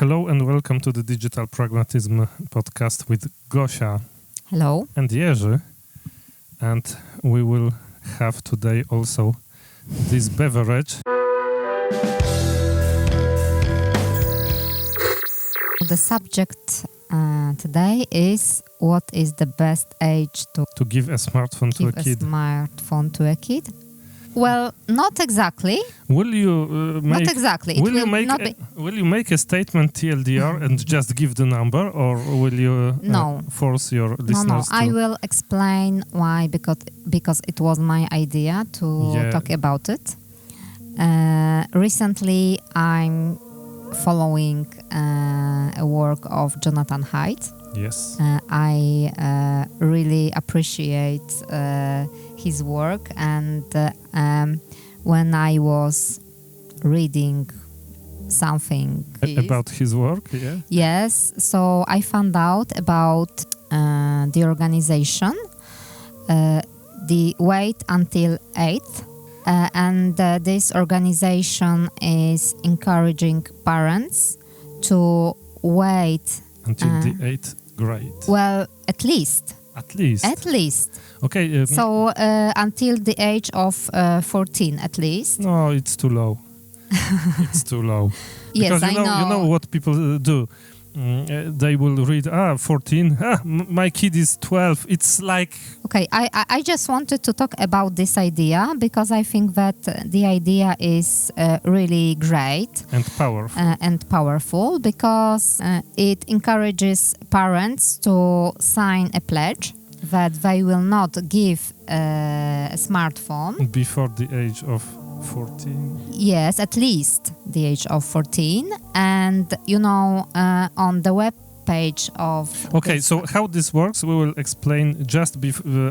Hello and welcome to the Digital Pragmatism podcast with Gosia. Hello. And Jerzy. And we will have today also this beverage. The subject today is what is the best age to give a smartphone to a kid. Smartphone to a kid? Well, not exactly. Will you not exactly. Will you make a statement TLDR and just give the number, or will you force your listeners to? I will explain why, because it was my idea to talk about it. Recently, I'm following a work of Jonathan Haidt. Yes. I really appreciate his work, and when I was reading something about his work, yes, so I found out about the organization, the Wait Until 8th, and this organization is encouraging parents to wait until the 8th grade. Well, at least. At least. Okay. So until the age of 14, at least. No, it's too low. It's too low. Yes, because I know. You know what people do. They will read, 14. My kid is 12. It's like... Okay, I just wanted to talk about this idea because I think that the idea is really great. And powerful. Because it encourages parents to sign a pledge that they will not give a smartphone. Before the age of 14? Yes, at least the age of 14. And, on the web page of... Okay, so how this works, we will explain just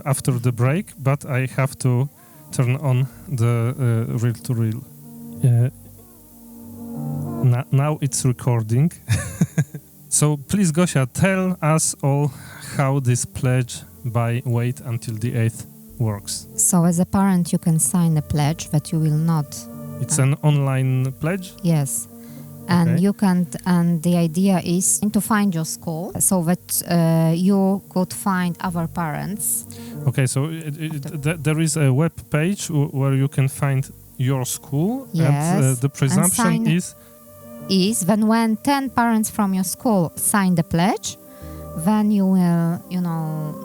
after the break, but I have to turn on the reel-to-reel. Now it's recording. So please, Gosia, tell us all how this pledge by Wait Until the 8th works. So as a parent, you can sign a pledge that you will not... It's an online pledge? Yes. And you can, and the idea is to find your school so that you could find other parents. Okay, so there is a web page where you can find your school. Yes. And the presumption is then when 10 parents from your school sign the pledge, then you will,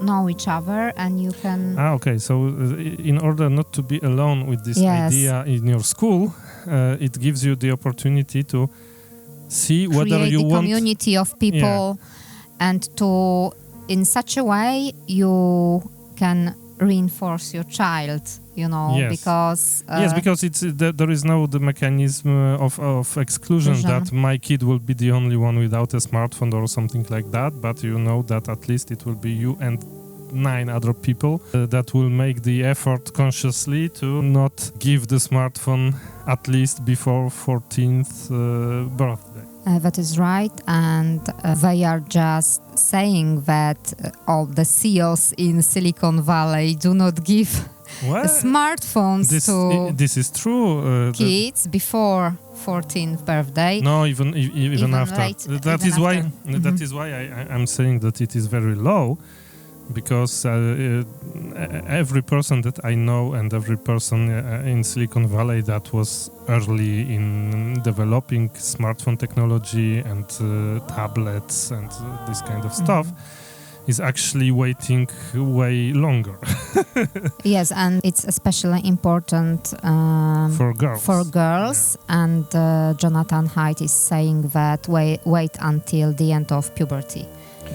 know each other and you can... Okay. So in order not to be alone with this idea in your school, it gives you the opportunity to see whether you want... Create a community of people and to, in such a way, you can reinforce your child, because... yes, because there is no the mechanism of exclusion that my kid will be the only one without a smartphone or something like that, but you know that at least it will be you and 9 other people that will make the effort consciously to not give the smartphone at least before 14th birthday. That is right, and they are just saying that all the CEOs in Silicon Valley do not give smartphones to this is true. Kids before 14th birthday. No, even after. Late, that is why I'm saying that it is very low. Because every person that I know and every person in Silicon Valley that was early in developing smartphone technology and tablets and this kind of stuff is actually waiting way longer. Yes, and it's especially important for girls. And Jonathan Haidt is saying that wait until the end of puberty,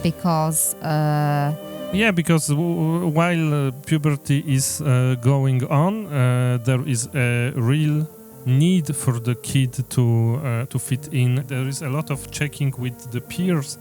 because... because while puberty is going on, there is a real need for the kid to fit in. There is a lot of checking with the peers.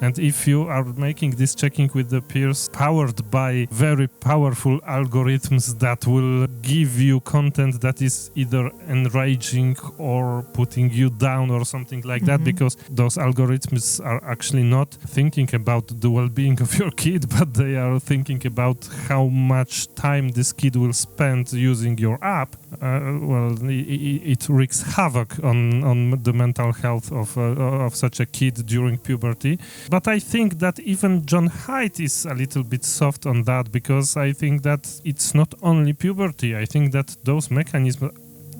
And if you are making this checking with the peers powered by very powerful algorithms that will give you content that is either enraging or putting you down or something like that, because those algorithms are actually not thinking about the well-being of your kid, but they are thinking about how much time this kid will spend using your app. it wreaks havoc on the mental health of such a kid during puberty. But I think that even John Haidt is a little bit soft on that, because I think that it's not only puberty. I think that those mechanisms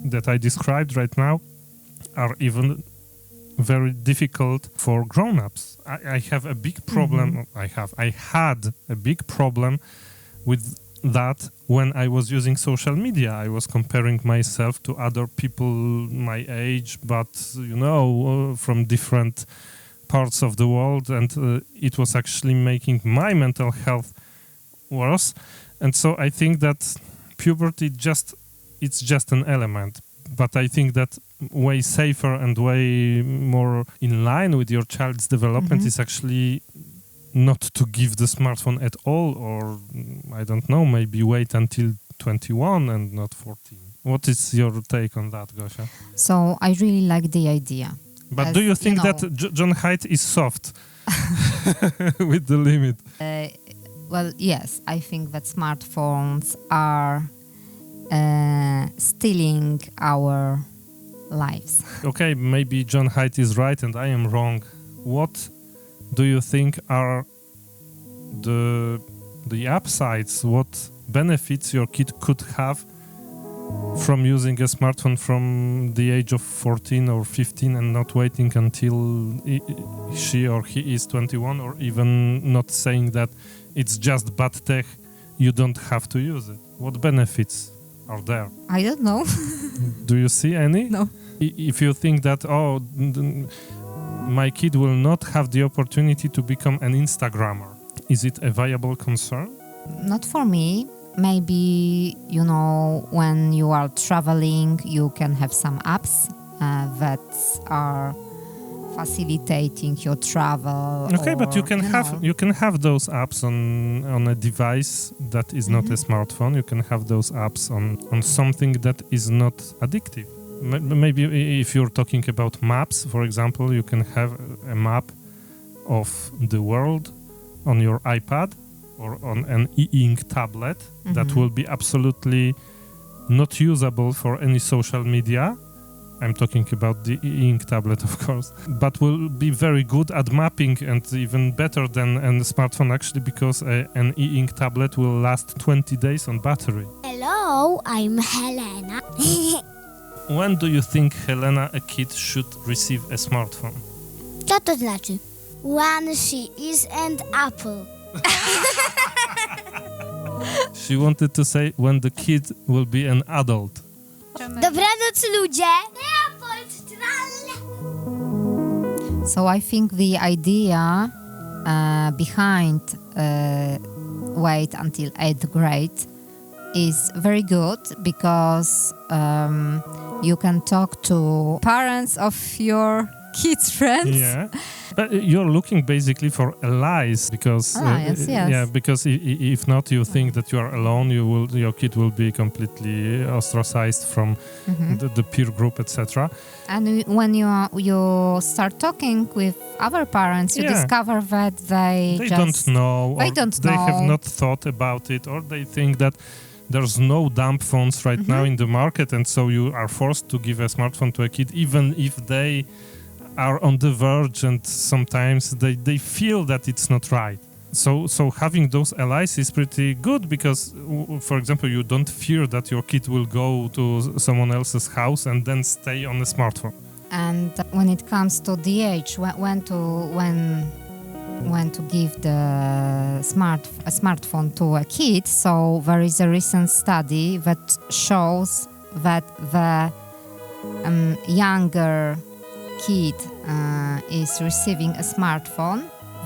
that I described right now are even very difficult for grown-ups. I have a big problem. I had a big problem with that when I was using social media. I was comparing myself to other people my age, but from different parts of the world, and it was actually making my mental health worse. And so I think that puberty it's just an element, but I think that way safer and way more in line with your child's development is actually not to give the smartphone at all, or I don't know, maybe wait until 21 and not 14. What is your take on that, Gosia? So I really like the idea. But do you think that John Haidt is soft with the limit? Well, yes, I think that smartphones are stealing our lives. Okay, maybe John Haidt is right and I am wrong. What do you think are the upsides? What benefits your kid could have from using a smartphone from the age of 14 or 15 and not waiting until she or he is 21, or even not saying that it's just bad tech, you don't have to use it? What benefits are there? I don't know. Do you see any? No. If you think that, my kid will not have the opportunity to become an Instagrammer, is it a viable concern? Not for me. Maybe, when you are traveling, you can have some apps that are facilitating your travel. Okay, but you can have those apps on a device that is not a smartphone. You can have those apps on something that is not addictive. Maybe if you're talking about maps, for example, you can have a map of the world on your iPad or on an e-ink tablet that will be absolutely not usable for any social media. I'm talking about the e-ink tablet, of course, but will be very good at mapping, and even better than a smartphone, actually, because an e-ink tablet will last 20 days on battery. Hello, I'm Helena. When do you think, Helena, a kid should receive a smartphone? Co to znaczy? When she is an apple. She wanted to say when the kid will be an adult. Dobranoc, ludzie! So I think the idea behind wait until 8th grade is very good, because you can talk to parents of your kids' friends. Yeah, but you're looking basically for allies, because yes. Yeah, because if not, you think that you are alone. Your kid will be completely ostracized from the peer group, etc. And when you start talking with other parents, you discover that they don't know. They have not thought about it, or they think that there's no dumb phones right now in the market, and so you are forced to give a smartphone to a kid, even if they are on the verge, and sometimes they feel that it's not right. So having those allies is pretty good, because, for example, you don't fear that your kid will go to someone else's house and then stay on a smartphone. And when it comes to the age, when to give a smartphone to a kid, so there is a recent study that shows that the younger kid is receiving a smartphone,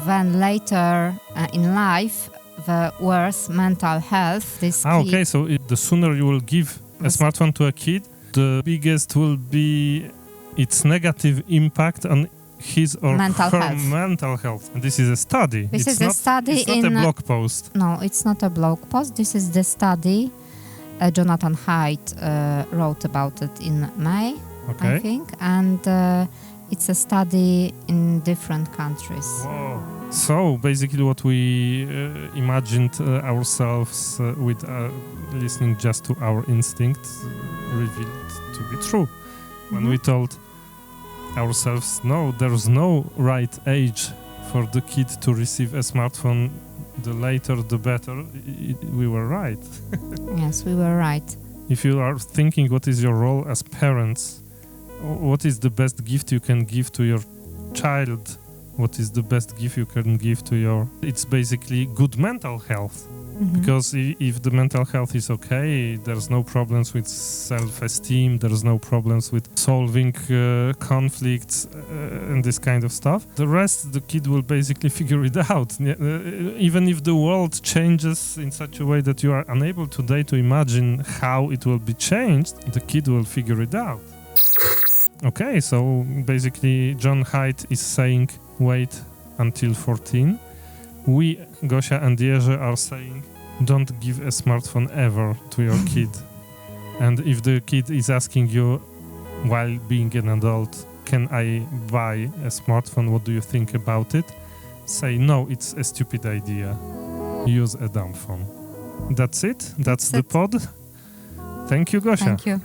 then later in life, the worse mental health okay, so the sooner you will give a smartphone to a kid, the biggest will be its negative impact on his or her mental health. And this is a study. It's not a blog post. No, it's not a blog post. This is the study. Jonathan Haidt wrote about it in May, I think. And it's a study in different countries. Whoa. So basically what we imagined ourselves with listening just to our instincts revealed to be true. When we told ourselves, no, there's no right age for the kid to receive a smartphone, the later the better, we were right. Yes, we were right. If you are thinking what is your role as parents, what is the best gift you can give to your child, what is the best gift you can give to it's basically good mental health. Because if the mental health is okay, there's no problems with self-esteem, there's no problems with solving conflicts and this kind of stuff. The rest, the kid will basically figure it out. Even if the world changes in such a way that you are unable today to imagine how it will be changed, the kid will figure it out. Okay, so basically John Haidt is saying wait until 14. We, Gosia and Jerzy, are saying don't give a smartphone ever to your kid. And if the kid is asking you while being an adult, can I buy a smartphone, what do you think about it? Say no, it's a stupid idea. Use a dumb phone. That's it. That's the pod. Thank you, Gosia. Thank you.